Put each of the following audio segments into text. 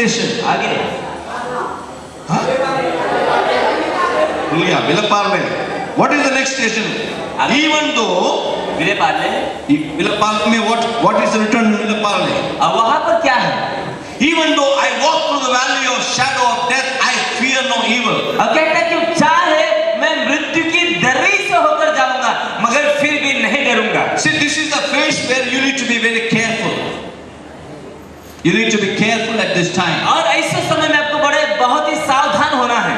station? आगे Huh? Vilaparle. What is the next station? Even though Vilaparle, what is written in Vilaparle? अब वहाँ पर क्या है? Even though I walk through the valley of shadow of death, I fear no evil. अब कहता है कि चाहे मैं मृत्यु की दरी से होकर जाऊंगा मगर फिर भी नहीं डरूंगा. See, this is the phase where you need to be very careful. You need to be careful at this time. और ऐसे समय में आपको बहुत ही सावधान होना है.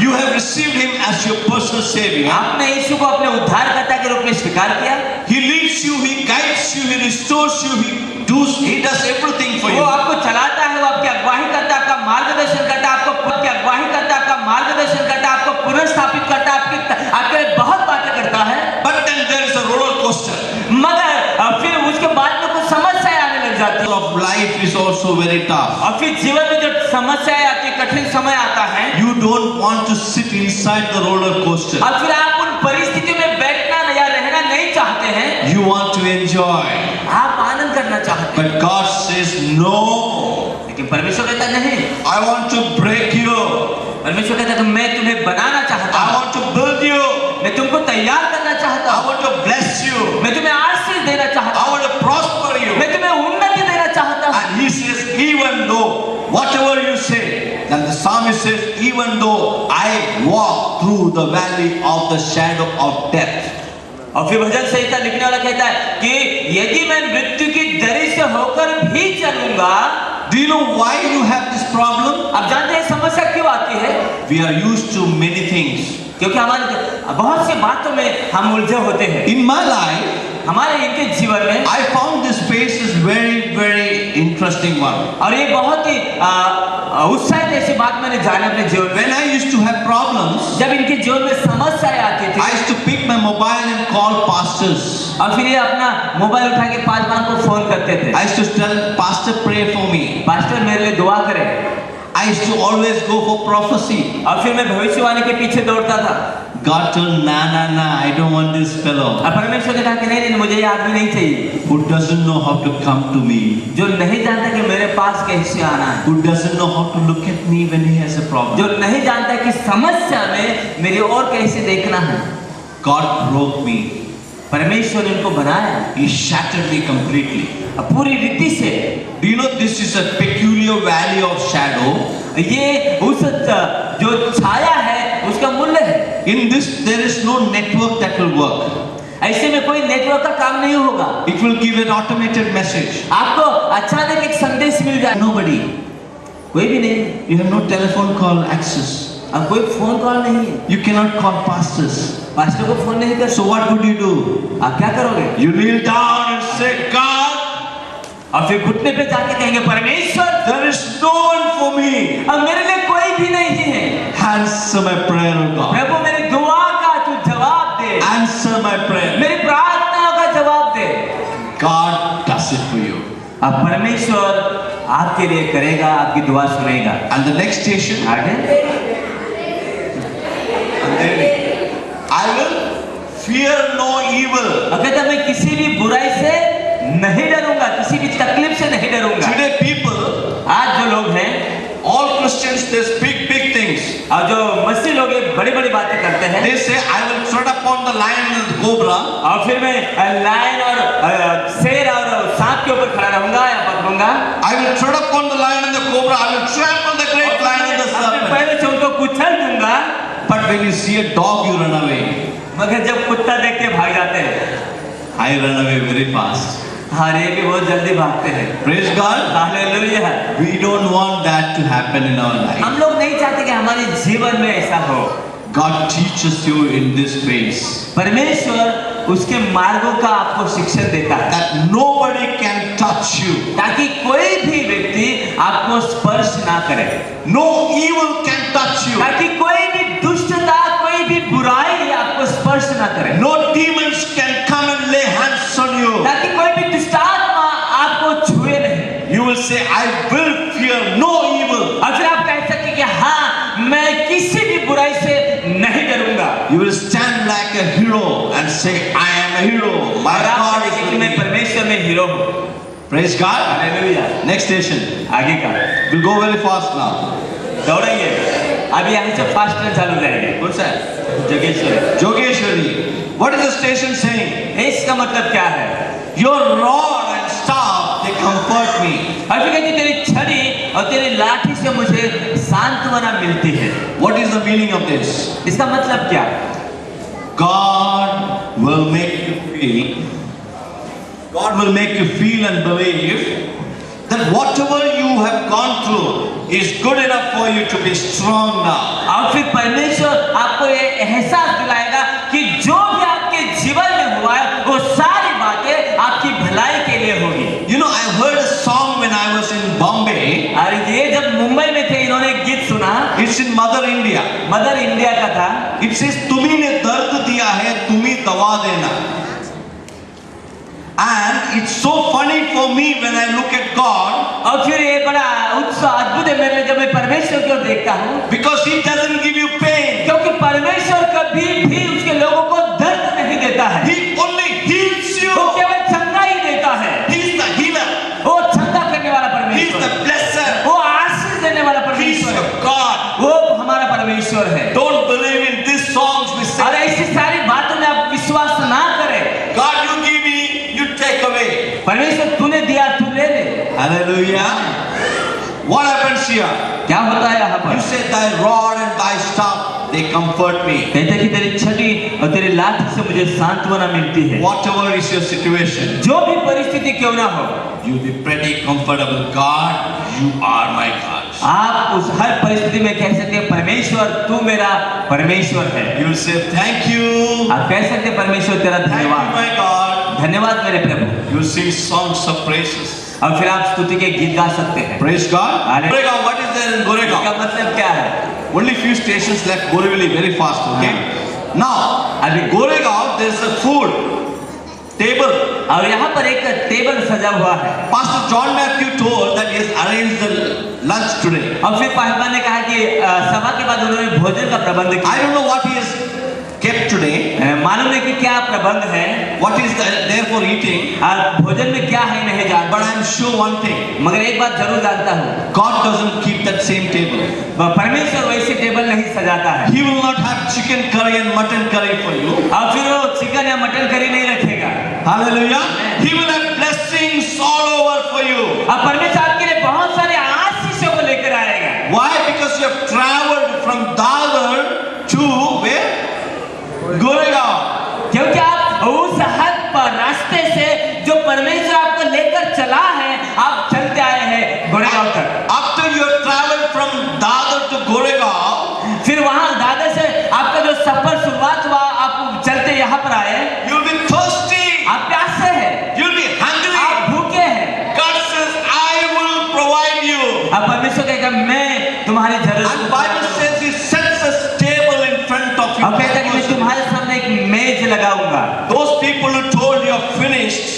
You have received him as your personal savior. आपने यीशु को अपने उद्धारकर्ता के रूप में स्वीकार किया. He leads you, he guides you, he restores you, he does everything for you. वो आपको चलाता है, वो आपकी अगुवाई करता है, आपका मार्गदर्शन करता है, आपकी अगुवाई करता है, आपका मार्गदर्शन करता है, आपको पुनर्स्थापित करता है, आपके लिए बहुत बातें करता है. But then there is a roller coaster. मगर फिर उसके बाद में कुछ समस्याएं आने लग जाती है. Of life is also very tough. और फिर जीवन में जो समस्याएं आती है, कठिन समय आता है. You don't want to sit inside the roller coaster. और फिर आप उन परिस्थितियों में बैठना या रहना नहीं चाहते हैं. You want to enjoy. आप आनंद करना चाहते हैं. But God says no. लेकिन परमेश्वर कहता नहीं. I want to break you. परमेश्वर कहता है कि मैं तुम्हें बनाना चाहता हूँ. I want to build you. मैं तुमको तैयार करना चाहता I हूँ. want to bless you. मैं तुम्हें आशीष देना चाहता I हूँ. want to prosper you. मैं तुम्हें उन्नति देना चाहता हूँ. And he says, even though whatever you say, then the psalmist says, even though I walk through the valley of the shadow of death. और फिर भजन संहिता लिखने वाला कहता है कि यदि मैं मृत्यु की दरी से होकर भी चलूंगा. Do you know why you have this problem? आप जानते हैं समस्या क्यों आती है? We are used to many things. क्योंकि हमारे बहुत सी बातों में हम उलझे होते हैं. In my life, हमारे इनके जीवन में I found this phase is very interesting one. और ये बहुत ही उत्साहित ऐसी बात मैंने जाना अपने जीवन में. When I used to have problems, जब इनके जीवन में समस्याएं आती थी, I used to pick my mobile and call pastors. और फिर ये अपना मोबाइल उठा के पासवान को फोन करते थे. I used to tell pastor pray for me. Pastor मेरे लिए दुआ करें. I used to always go for prophecy. और फिर मैं भविष्यवाणी के पीछे दौड़ता था. God told nah, I don't want this fellow. और परमेश्वर ने कहा कि नहीं मुझे ये आदमी नहीं चाहिए. Who doesn't know how to come to me. जो नहीं जानता कि मेरे पास कैसे आना है. Who doesn't know how to look at me when he has a problem. जो नहीं जानता कि समस्या में मेरी और कैसे देखना है. God broke me. परमेश्वर ने उनको बनाया. He shattered me completely. पूरी रीति से. Do you know this is a peculiar valley of shadow? ये उस जो छाया है उसका मूल्य है. In this there is no network that will work. ऐसे में कोई नेटवर्क का काम नहीं होगा. It will give an automated message. आपको अचानक एक संदेश मिल जाए. Nobody. कोई भी नहीं. You have no telephone call access. अब कोई फोन कॉल नहीं है. You cannot call pastors. Pastor को फोन नहीं कर. So what would you do? आप क्या करोगे? You kneel down and say, God. और फिर घुटने पे जाके कहेंगे परमेश्वर There is no one for me. अब मेरे लिए कोई भी नहीं है. Answer my prayer, O God. प्रभु मेरी दुआ का तू जवाब दे. Answer my prayer. मेरी प्रार्थनाओं का जवाब दे. God does it for you. अब परमेश्वर आपके लिए करेगा, आपकी दुआ सुनेगा. And the next station, आगे I will fear no evil. कहता मैं किसी भी बुराई से नहीं डरूंगा, किसी भी तकलीफ से नहीं डरूंगा. Today people, आज जो लोग हैं, all Christians, they speak big things. और जो मसीह लोग बड़ी-बड़ी बातें करते हैं. They say, I will tread upon the lion and the cobra. और फिर मैं लायन और शेर और सांप के ऊपर खड़ा रहूंगा या पकड़ूंगा. I will tread upon the lion and the cobra. I will trample the great lion and the serpent. पहले से उनको कुचल दूंगा. But when you see a dog, you run away. मगर जब कुत्ता देख के भाग जाते हैं. I run away very fast. हाँ, ये भी बहुत जल्दी भागते हैं. Praise God. Hallelujah. We don't want that to happen in our life. हम लोग नहीं चाहते कि हमारे जीवन में ऐसा हो. God teaches you in this phase. परमेश्वर उसके मार्गों का आपको शिक्षण देता है. That nobody can touch you. ताकि कोई भी व्यक्ति आपको स्पर्श ना करे. No evil can touch you. ताकि कोई भी दुष्टता, कोई भी बुराई आपको स्पर्श ना करे. No demons can come and lay hands on you. ताकि कोई भी दुष्टात्मा आपको छुए नहीं. You will say, I will fear no evil. अगर आप कह सके कि हाँ मैं किसी भी बुराई से नहीं डरूंगा. You will stand like a hero and say, I am a hero. My God is with मैं me. परमेश्वर में हीरो हूँ. Praise God. Hallelujah. Next station. आगे का We'll go very fast now. दौड़ेंगे। अब यहाँ से फास्ट ट्रेन चालू रहेगी। What's that? Jogeshwari. Jogeshwari. What is the station saying? इसका मतलब क्या है? Your rod and staff, they comfort me. अभी कहती तेरी छड़ी और तेरी लाठी से मुझे सांत्वना मिलती है। What is the meaning of this? इसका मतलब क्या? God will make you feel and believe that whatever you have gone through is good enough for you to be strong now. और फिर परमेश्वर आपको ये एहसास दिलाएगा कि जो भी आपके जीवन में हुआ है वो सारी बातें आपकी भलाई के लिए होगी। You know, I heard a song when I was in Bombay. अरे ये जब मुंबई में थे इन्होंने एक गीत सुना। It's in Mother India. Mother India का था। It says, तुम्ही ने दर्द दिया है, तुम्ही दवा देना. And it's so funny for me when I look at God. और फिर ये बड़ा उत्साह अद्भुत है मेरे लिए जब मैं परमेश्वर की ओर देखता हूँ। Because He doesn't give you pain. क्योंकि परमेश्वर कभी भी उसके लोगों को दर्द नहीं देता है। He only heals you. वो केवल चंगा ही देता है। He's the healer. वो चंगा करने वाला He's परमेश्वर the है। blesser. वो आशीष देने वाला He's परमेश्वर your है। God. वो हमारा परमेश्वर है। Don't believe in these songs we और say. ऐसी सारी बातों में आप विश्वास ना करें। God, you give me, you take away. परमेश्वर तूने दिया तू ले ले। Hallelujah. What happens here? क्या होता है यहाँ पर? You say, thy rod and thy staff, they comfort me. कहते हैं कि तेरी छड़ी और तेरी लाठी से मुझे सांत्वना मिलती है। Whatever is your situation, जो भी परिस्थिति क्यों ना हो, you'll be pretty comfortable. God, you are my God. आप उस हर परिस्थिति में कह सकते हैं परमेश्वर तू मेरा परमेश्वर है। You'll say, thank you. आप कह सकते हैं परमेश्वर तेरा Thank you, धन्यवाद। my God. धन्यवाद मेरे प्रभु। You'll sing songs of praises. और फिर आप स्तुति के गीत गा सकते हैं। Praise God. Hallelujah. Goregaon, what is there in इसका Goregaon? मतलब क्या है? Only few stations left. Borivali, very fast, okay? Now, at Goregaon, there's a food table. और यहाँ पर एक टेबल सजा हुआ है। Pastor John Matthew told that he has arranged the lunch today. और फिर पाहिबा ने कहा कि सभा के बाद उन्होंने भोजन का प्रबंध I किया। don't know what he has kept today. मालूम नहीं कि क्या प्रबंध है। What is there for eating? और भोजन में क्या है नहीं जानता। But I am sure one thing. मगर एक बात जरूर जानता हूँ। God doesn't keep that same table. परमेश्वर वैसे टेबल नहीं सजाता है। He will not have chicken curry and mutton curry for you. और फिर वो चिकन या मटन करी नहीं रखेगा। Hallelujah. He will have blessings all over for you. और परमेश्वर आपके लिए बहुत सारे आशीषों को लेकर आएगा। Why? Because you have traveled from Dadar to where? Goregaon. क्योंकि आप उस हद पर रास्ते से जो परमेश्वर आपको लेकर चला है आप चलते आए हैं गोरेगांव तक। After you have traveled from Dadar to Goregaon, फिर वहां दादर से आपका जो सफर शुरुआत हुआ आप चलते यहाँ पर आए। you will be thirsty. आप प्यासे हैं, You will be hungry. आप भूखे हैं। God says, I will provide you. अब परमेश्वर कहेगा मैं तुम्हारी जरूरत And को Bible says He sets a table in front of you. अब कहता है कि मैं तुम्हारे सामने एक मेज लगाऊंगा। Those people who told you are finished,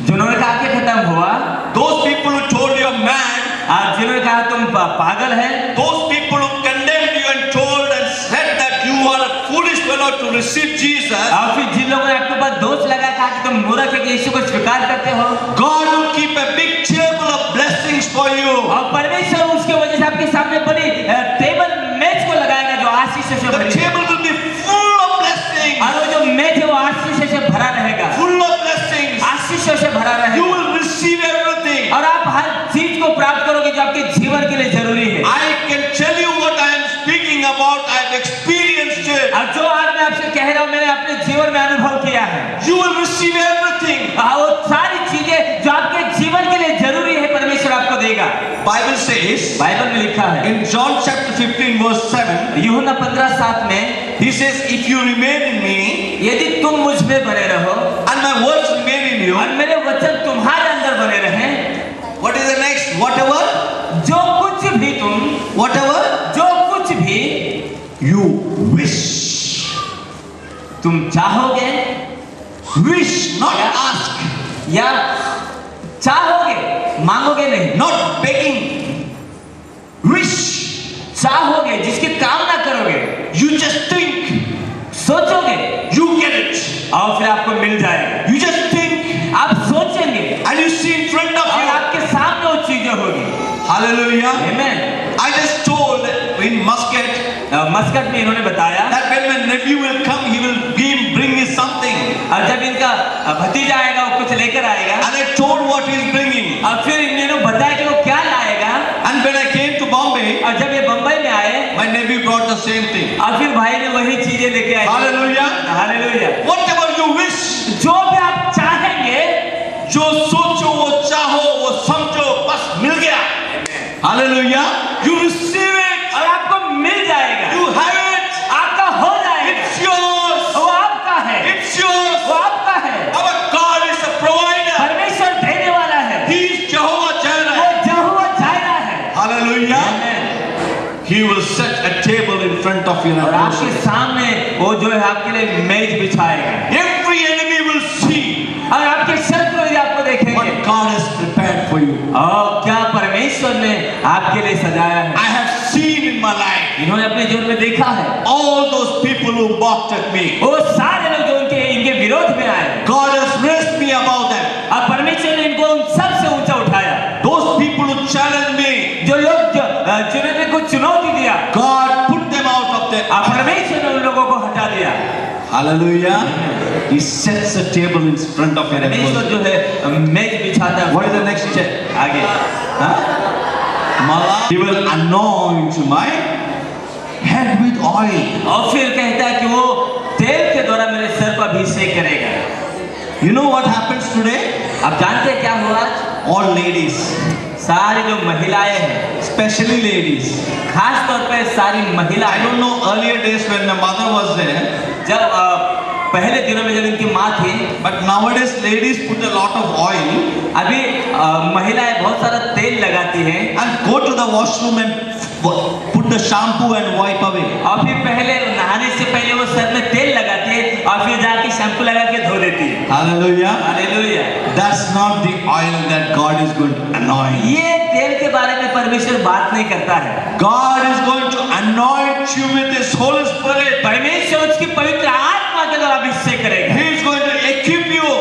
जिन्होंने कहा कि खत्म हुआ, those people who told you are mad, और जिन्होंने कहा तुम पागल हैं, those people who condemned you and told and said that you are a foolish fellow to receive Jesus, और फिर जिन लोगों ने आपके ऊपर दोष लगाया कहा कि तुम मूर्ख है कि यीशु को स्वीकार करते हो, God will keep a big table of blessings for you. और परमेश्वर उसके वजह से आपके सामने बड़ी टेबल मेज को लगाएगा जो आशीष से The भरी है। table will be full of blessings. और वो जो मेज है वो आशीष से भरा रहेगा, Full of blessings. आशीषों से भरा You रहेगा will receive everything. और आप हर चीज को प्राप्त करोगे जो आपके जीवन के लिए जरूरी है। I can tell you what I am speaking about. I have experienced it. और जो आज मैं आपसे कह रहा हूँ मैंने अपने जीवन में अनुभव किया है। You will receive everything. वो सारी चीजें जो आपके जीवन के लिए जरूरी है परमेश्वर आपको देगा। Bible says बाइबल में लिखा है in John chapter 15 verse 7, यूहन्ना 15:7 में He says, if you remain in me यदि तुम मुझ में बने रहो and my words remain in you, और मेरे वचन तुम्हारे अंदर बने रहे, what is the next? Whatever, जो कुछ भी तुम whatever जो कुछ भी you wish. तुम चाहोगे, Wish, not ask. या चाहोगे मांगोगे नहीं, Not begging. Wish. चाहोगे जिसकी कामना करोगे, You just think. सोचोगे You get it. और फिर आपको मिल जाएगा। You just think आप सोचेंगे and you see in front of और you. Hallelujah. Amen. I just told in Muscat Muscat में इन्होंने बताया that when my nephew will come, he will bring me something. और जब इनका भतीजा आएगा वो कुछ लेकर आएगा And I told what he is bringing. और फिर इन्होंने बताया कि वो क्या लाएगा And when I came to Bombay, और जब ये बम्बई में आए my nephew brought the same thing. और फिर भाई ने वही चीजें लेके आए Hallelujah. Hallelujah Whatever you wish, जो भी आप चाहेंगे जो सोचो वो चाहो वो समझो बस मिल गया. Hallelujah. You receive it. और आपको मिल जाएगा You have it. आपका हो जाएगा It's yours. वो आपका है It's yours. वो आपका है Our God is a provider. परमेश्वर देने वाला है He is Jehovah वो Jireh. यहोवा जायरा है Hallelujah. He will set a table in front of you. और आपके सामने वो जो है आपके लिए मेज बिछाएगा Every enemy will see और आपके शत्रु भी आपको देखेंगे what God has prepared for you. और क्या परमेश्वर ने आपके लिए सजाया है I have seen in my life इन्होंने अपने जीवन में देखा है all those people who mocked at me. वो सारे लोग जो इनके विरोध में आए God has raised me above them. और परमेश्वर ने इनको उन सबसे ऊंचा उठाया Those people who challenged me, जो लोग जिन्होंने को चुनौती दिया God put them out of their. और परमेश्वर ने उन लोगों को हटा दिया Hallelujah. He sets a table in front of your परमेश्वर adversary. जो है मेज बिछाता है What is the next step? आगे Huh? Mala, he will anoint my head with oil. और फिर कहता है कि वो तेल के द्वारा मेरे सर पर अभिषेक करेगा You know what happens today? आप जानते हैं क्या हुआ आज? All ladies, सारी जो महिलाएं हैं especially ladies. खास तौर पे सारी I महिलाएं don't know earlier days when my mother was there, जब पहले दिनों में जब इनकी माँ थी but nowadays ladies put a lot of oil अभी महिलाएं बहुत सारा तेल लगाती हैं and go to the washroom and put the shampoo and wipe away. और फिर पहले नहाने से पहले वो सर में तेल लगाती है और फिर जाके शैम्पू लगा के धो देती है Hallelujah. Hallelujah That's not the oil that God is going to anoint. ये तेल के बारे में परमेश्वर बात नहीं करता है God is going to anoint you with His Holy Spirit. परमेश्वर उसकी पवित्र आत्मा के द्वारा अभिषेक करेगा He is going to equip you.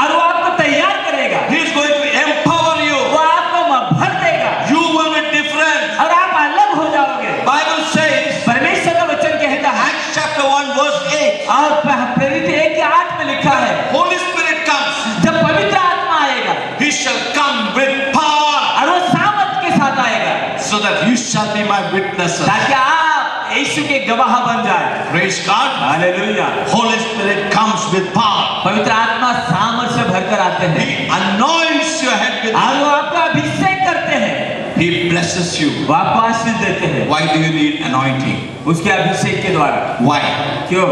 और वो आपको तैयार करेगा He is going to empower you. वो आपको भर देगा You will be different. और आप अलग हो जाओगे Bible says, परमेश्वर का वचन कहता है Acts chapter 1 verse 8, और प्रेरित 1:8 में लिखा है Holy Spirit comes, जब पवित्र आत्मा आएगा He shall come with power, और वो सामर्थ के साथ आएगा so that you shall be my witnesses. ताकि आप यीशु के गवाह बन जाए Praise God. Hallelujah Holy Spirit comes with power. पवित्र आत्मा सामर्थ से भरकर आते हैं He anoints your head with और oil. वो आपका अभिषेक करते हैं He blesses you. वो आपको आशीष देते हैं Why do you need anointing? उसके अभिषेक के द्वारा Why? क्यों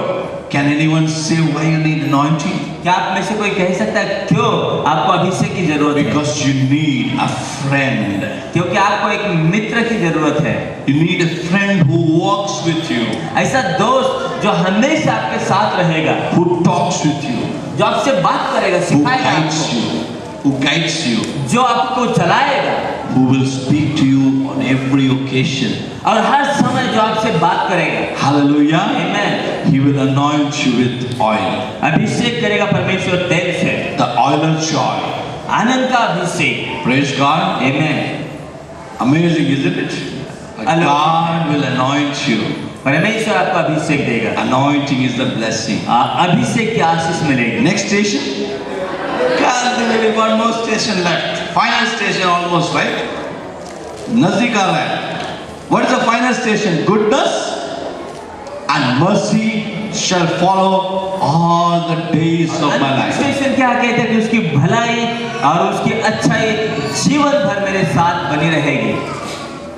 Can anyone say why you need anointing? क्या आप में से कोई कह सकता है क्यों आपको अभिषेक की जरूरत है Because you need a friend. क्योंकि आपको एक मित्र की जरूरत है You need a friend who walks with you, ऐसा दोस्त जो हमेशा आपके साथ रहेगा who talks with you, जो आपसे बात करेगा who सिखाएगा guides आपको you, who guides you, जो आपको चलाएगा who will speak to you on every occasion. और हर समय जो आपसे बात करेगा Hallelujah. Amen. He will anoint you with oil. अभिषेक करेगा परमेश्वर तेल से The oil of joy. आनंद का अभिषेक Praise God. Amen. Amazing, isn't it? God will anoint you. परमेश्वर आपको अभिषेक देगा Anointing is the blessing. अभिषेक की आशीष मिलेगी Next station. God, there will be one more station left. Final station almost, right? Nazdik aa raha hai. What is the final station? Goodness and mercy shall follow all the days of my life. Station क्या कहते हैं कि उसकी भलाई और उसकी अच्छाई जीवन भर मेरे साथ बनी रहेगी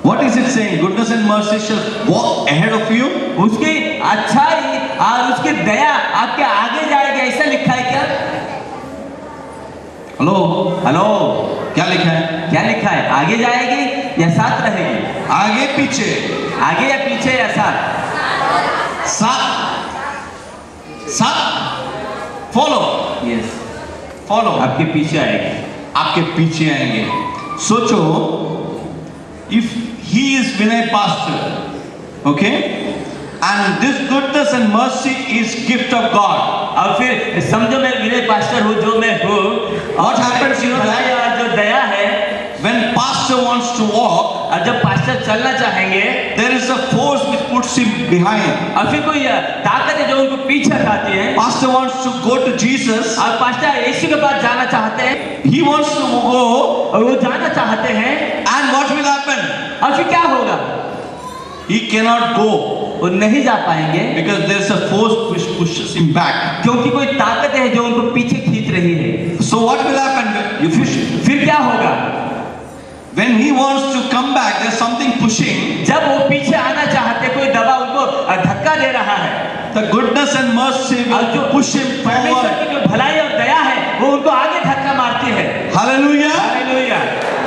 What is it saying? Goodness and mercy shall walk ahead of you. उसकी अच्छाई और उसकी दया आपके आगे जाएगी ऐसा लिखा है क्या हेलो हेलो क्या लिखा है? क्या लिखा है आगे जाएगी या साथ रहेगी आगे पीछे आगे या पीछे या साथ साथ साथ फॉलो यस फॉलो आपके पीछे आएगी आपके पीछे आएंगे. सोचो, if he is Vinay Pastor, okay, and this goodness and mercy is gift of God. और फिर समझो मैं विनय पास्टर हूँ जो मैं हूँ What happens, you know, भलाई और जो दया है when pastor wants to walk, और जब पास्टर चलना चाहेंगे there is a force which puts him behind. और फिर कोई ताकत है जो उनको पीछे हटाती है, Pastor wants to go to Jesus. और पास्टर यीशु के पास जाना चाहते हैं, He wants to go, और वो जाना चाहते हैं, and what will happen? और फिर क्या होगा? He cannot go वो नहीं जा पाएंगे because there is a force which pushes him back. क्योंकि कोई ताकत है जो उनको पीछे खींच रही है। So what will happen? फिर क्या होगा? When he wants to come back, there's something pushing. जब वो पीछे आना चाहते, कोई दबा उनको धक्का दे रहा है, The goodness and mercy और will जो push him परमेश्वर forward. की जो भलाई और दया है वो उनको आगे धक्का मारती है। Hallelujah. Hallelujah.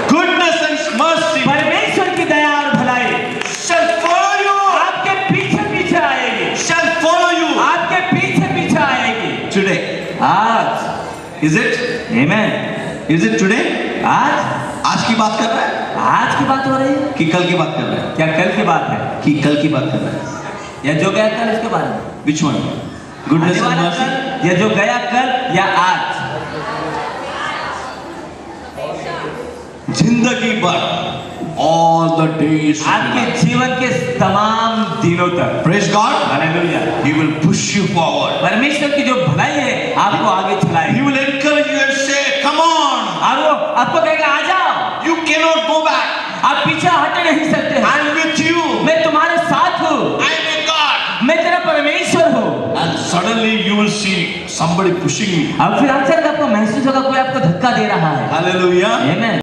Goodness and mercy परमेश्वर की दया और भलाई shall follow you. आपके पीछे पीछे आएगी, Shall follow you आपके पीछे पीछे आएगी। today. आज, Is it? Amen. Is it today? आज की बात कर रहा है आज की बात हो रही है, कि कल की बात कर रहा है? क्या कल की बात है, कि कल की बात कर रहा है? या जो गया कल उसके बारे में? Which one? Goodness आने and वाला mercy. कल, या जो गया कल, या आज? जिंदगी भर, all the days. of your आपके life. जीवन के तमाम दिनों तक। Praise God. Hallelujah. He will push you forward. परमेश्वर की जो भलाई है आपको आगे He चलाएगी, will encourage you and say, "Come on, और वो आपको कहेगा आ जाओ, you cannot go back. आप पीछे हट नहीं सकते हैं, I'm with you. मैं तुम्हारे साथ हूँ, I am a God." मैं तेरा परमेश्वर हूँ। And suddenly you will see somebody pushing you. अब फिर अचानक आपको महसूस होगा कोई आपको धक्का दे रहा है। Hallelujah. आमेन।